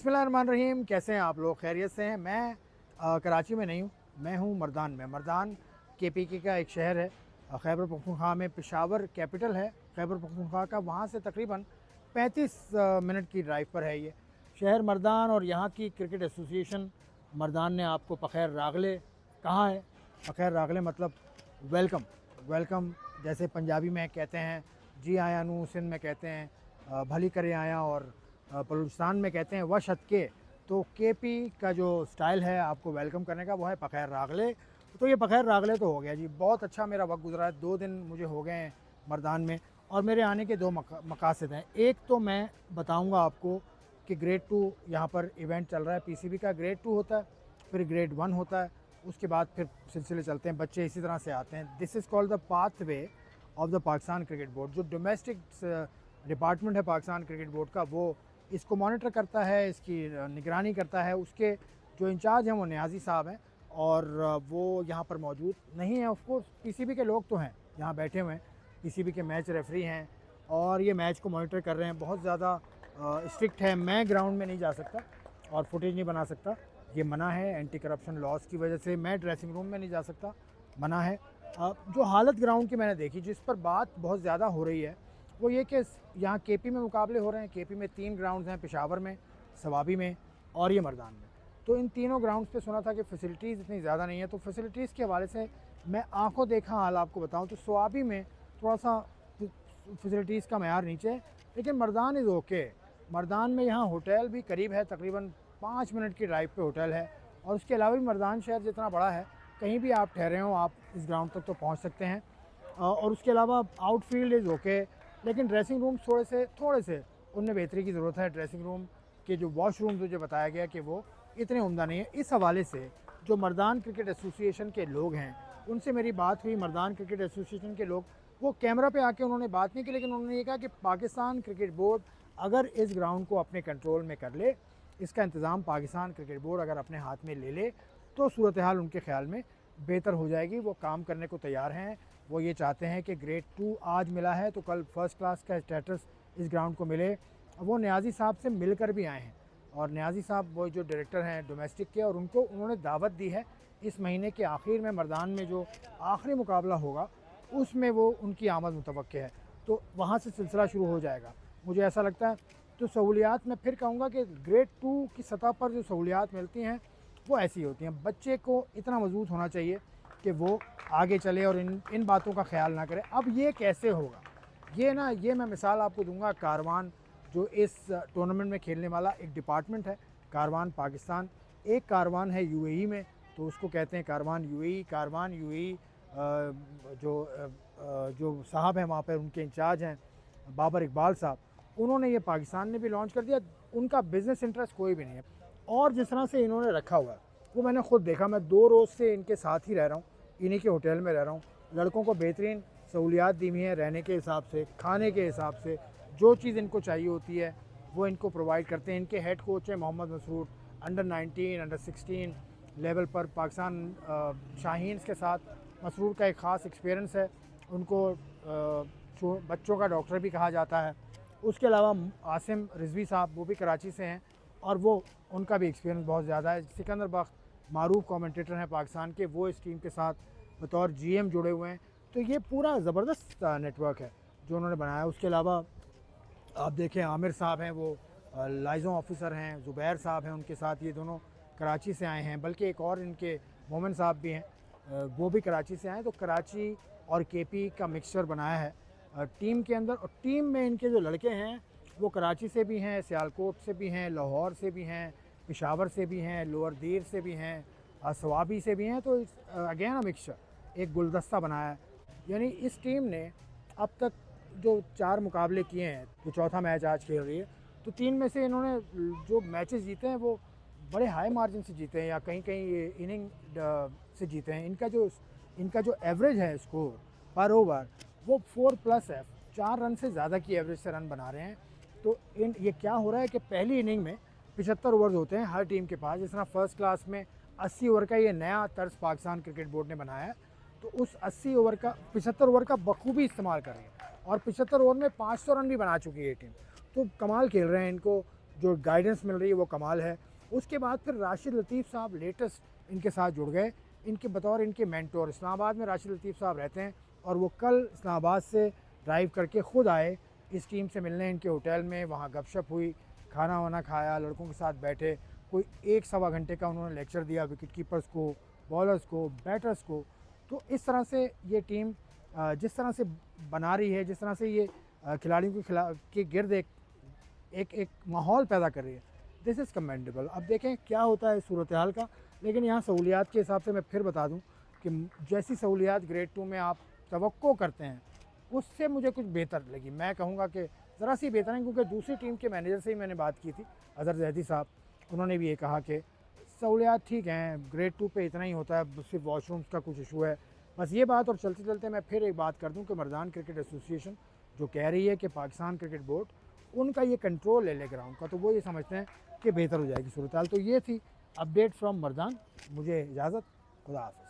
बिस्मिल्लाहिर्रहमानिर्रहीम। कैसे हैं आप लोग? खैरियत से हैं? मैं कराची में नहीं हूँ, मैं हूँ मर्दान में। मर्दान KPK का एक शहर है, खैबर पख्तूनख्वा में। पेशावर कैपिटल है खैबर पख्तूनख्वा का, वहाँ से तकरीबन 35 मिनट की ड्राइव पर है ये शहर मर्दान। और यहाँ की क्रिकेट एसोसिएशन मर्दान ने आपको पखैर रागले कहा है। पखैर रागले मतलब वेलकम। वेलकम जैसे पंजाबी में कहते हैं जी आया नू, सिंध में कहते हैं भली करे आया, और बलूचिस्तान में कहते हैं व शतके। तो KP का जो स्टाइल है आपको वेलकम करने का, वो है पखैर रागले। तो ये पखैर रागले तो हो गया जी। बहुत अच्छा मेरा वक्त गुजरा है, 2 दिन मुझे हो गए हैं मर्दान में। और मेरे आने के 2 मकासद हैं। एक तो मैं बताऊंगा आपको कि ग्रेड 2 यहाँ पर इवेंट चल रहा है। PCB का ग्रेड 2 होता है, फिर ग्रेड 1 होता है, उसके बाद फिर सिलसिले चलते हैं, बच्चे इसी तरह से आते हैं। This is called the pathway of the Pakistan cricket board. जो डोमेस्टिक डिपार्टमेंट है पाकिस्तान क्रिकेट बोर्ड का, वो इसको मॉनिटर करता है, इसकी निगरानी करता है। उसके जो इंचार्ज हैं वो न्याजी साहब हैं, और वो यहाँ पर मौजूद नहीं है। ऑफ कोर्स PCB के लोग तो हैं यहाँ बैठे हुए हैं, PCB के मैच रेफरी हैं, और ये मैच को मॉनिटर कर रहे हैं। बहुत ज़्यादा स्ट्रिक्ट है। मैं ग्राउंड में नहीं जा सकता और फुटेज नहीं बना सकता, ये मना है एंटी करप्शन लॉज की वजह से। मैं ड्रेसिंग रूम में नहीं जा सकता, मना है। जो हालत ग्राउंड की मैंने देखी, जिस पर बात बहुत ज़्यादा हो रही है, वो ये कि यहाँ KP में मुकाबले हो रहे हैं। KP में 3 ग्राउंड्स हैं, पेशावर में, सवाबी में और ये मर्दान में। तो इन तीनों ग्राउंड्स पे सुना था कि फ़ैसिलिटीज़ इतनी ज़्यादा नहीं है। तो फैसिलिटीज़ के हवाले से मैं आंखों देखा हाल आपको बताऊं तो सवाबी में थोड़ा सा फैसिलिटीज़ का मयार नीचे है, लेकिन मर्दान इज़ ओके। मर्दान में यहाँ होटल भी करीब है, तकरीबन 5 मिनट की ड्राइव पे होटल है। और उसके अलावा भी मर्दान शहर जितना बड़ा है, कहीं भी आप ठहरे हो आप इस ग्राउंड तक तो पहुँच सकते हैं। और उसके अलावा आउटफील्ड इज़ ओके, लेकिन ड्रेसिंग रूम थोड़े से उनमें बेहतरी की ज़रूरत है। ड्रेसिंग रूम के जो वॉशरूम मुझे बताया गया कि वो इतने उम्दा नहीं है। इस हवाले से जो मर्दान क्रिकेट एसोसिएशन के लोग हैं, उनसे मेरी बात हुई। मर्दान क्रिकेट एसोसिएशन के लोग, वो कैमरा पे आके उन्होंने बात नहीं की, लेकिन उन्होंने ये कहा कि पाकिस्तान क्रिकेट बोर्ड अगर इस ग्राउंड को अपने कंट्रोल में कर ले, इसका इंतज़ाम पाकिस्तान क्रिकेट बोर्ड अगर अपने हाथ में ले ले, तो सूरत हाल उनके ख्याल में बेहतर हो जाएगी। वो काम करने को तैयार हैं। वो ये चाहते हैं कि ग्रेड 2 आज मिला है तो कल फर्स्ट क्लास का स्टेटस इस ग्राउंड को मिले। वो न्याजी साहब से मिलकर भी आए हैं, और न्याजी साहब वो जो डायरेक्टर हैं डोमेस्टिक के, और उन्होंने दावत दी है इस महीने के आखिर में मर्दान में जो आखिरी मुकाबला होगा उसमें वो उनकी आमद मुतवक्के है। तो वहाँ से सिलसिला शुरू हो जाएगा, मुझे ऐसा लगता है। तो सहूलियात मैं फिर कहूँगा कि ग्रेड 2 की सतह पर जो सहूलियात मिलती हैं वो ऐसी होती हैं। बच्चे को इतना मजबूत होना चाहिए कि वो आगे चले और इन बातों का ख्याल ना करे। अब ये कैसे होगा, ये मैं मिसाल आपको दूंगा। कारवान जो इस टूर्नामेंट में खेलने वाला एक डिपार्टमेंट है, कारवान पाकिस्तान। एक कारवान है UAE में, तो उसको कहते हैं कारवान UAE। कारवान UAE जो साहब हैं वहाँ पर, उनके इंचार्ज हैं बाबर इकबाल साहब, उन्होंने ये पाकिस्तान ने भी लॉन्च कर दिया। उनका बिज़नेस इंटरेस्ट कोई भी नहीं है। और जिस तरह से इन्होंने रखा हुआ है वो मैंने खुद देखा। मैं 2 रोज़ से इनके साथ ही रह रहा हूँ, इन्हीं के होटल में रह रहा हूँ। लड़कों को बेहतरीन सहूलियात दी हुई हैं, रहने के हिसाब से, खाने के हिसाब से। जो चीज़ इनको चाहिए होती है वो इनको प्रोवाइड करते हैं। इनके हेड कोच हैं Mohammad Masroor, under 19 under 16 level पर पाकिस्तान शाहीन्स के साथ मसरूर का एक ख़ास एक्सपीरियंस है। उनको बच्चों का डॉक्टर भी कहा जाता है। उसके अलावा आसिम रिजवी साहब, वो भी कराची से हैं, और वो उनका भी एक्सपीरियंस बहुत ज़्यादा है। सिकंदर बख्त मारूफ कमेंटेटर हैं पाकिस्तान के, वो इस टीम के साथ बतौर GM जुड़े हुए हैं। तो ये पूरा ज़बरदस्त नेटवर्क है जो उन्होंने बनाया। उसके अलावा आप देखें आमिर साहब हैं, वो लाइजों ऑफिसर हैं। ज़ुबैर साहब हैं उनके साथ, ये दोनों कराची से आए हैं। बल्कि एक और इनके मोमिन साहब भी हैं, वो भी कराची से आए। तो कराची और KP का मिक्सचर बनाया है टीम के अंदर। और टीम में इनके जो लड़के हैं वो कराची से भी हैं, सियालकोट से भी हैं, लाहौर से भी हैं, पेशावर से भी हैं, लोअर दीर से भी हैं, सवाबी से भी हैं। तो अगेन अ मिक्सचर, एक गुलदस्ता बनाया है। यानी इस टीम ने अब तक जो 4 मुकाबले किए हैं, तो चौथा मैच आज खेल रही है, तो 3 में से इन्होंने जो मैचेस जीते हैं वो बड़े हाई मार्जिन से जीते हैं, या कहीं कहीं इनिंग से जीते हैं। इनका जो एवरेज है स्कोर पर ओवर, वो 4+ है। 4 रन से ज़्यादा की एवरेज से रन बना रहे हैं। तो ये क्या हो रहा है कि पहली इनिंग में 75 ओवर्स होते हैं हर टीम के पास। जिस तरह फर्स्ट क्लास में 80 ओवर का ये नया तर्ज पाकिस्तान क्रिकेट बोर्ड ने बनाया है, तो उस 75 ओवर का बखूबी इस्तेमाल कर रही है। और 75 ओवर में 500 रन भी बना चुकी है ये टीम। तो कमाल खेल रहे हैं। इनको जो गाइडेंस मिल रही है वो कमाल है। उसके बाद फिर राशिद लतीफ़ साहब लेटेस्ट इनके साथ जुड़ गए, इनके बतौर इनके मेंटोर। इस्लामाबाद में राशिद लतीफ़ साहब रहते हैं और वो कल इस्लामाबाद से ड्राइव करके ख़ुद आए इस टीम से मिलने इनके होटल में। वहाँ गपशप हुई, खाना वाना खाया, लड़कों के साथ बैठे, कोई 1-1.25 घंटे का उन्होंने लेक्चर दिया विकेट कीपर्स को, बॉलर्स को, बैटर्स को। तो इस तरह से ये टीम जिस तरह से बना रही है, जिस तरह से ये खिलाड़ियों के गिर्द एक माहौल पैदा कर रही है, दिस इज़ कमेंडेबल। अब देखें क्या होता है सूरत हाल का। लेकिन यहाँ सहूलियात के हिसाब से मैं फिर बता दूँ कि जैसी सहूलियात ग्रेड 2 में आप तवक्को करते हैं उससे मुझे कुछ बेहतर लगी। मैं कहूँगा कि ज़रा सी बेहतर है, क्योंकि दूसरी टीम के मैनेजर से ही मैंने बात की थी, अज़हर ज़ैदी साहब, उन्होंने भी ये कहा कि सहूलियात ठीक हैं, ग्रेड 2 पे इतना ही होता है, सिर्फ वॉशरूम्स का कुछ इशू है, बस ये बात। और चलते चलते मैं फिर एक बात कर दूं कि मर्दान क्रिकेट एसोसिएशन जो कह रही है कि पाकिस्तान क्रिकेट बोर्ड उनका ये कंट्रोल ले ले ग्राउंड का, तो वो ये समझते हैं कि बेहतर हो जाएगी सूरत हाल। तो ये थी अपडेट फ्रॉम मर्दान। मुझे इजाज़त, खुदा हाफ़िज़।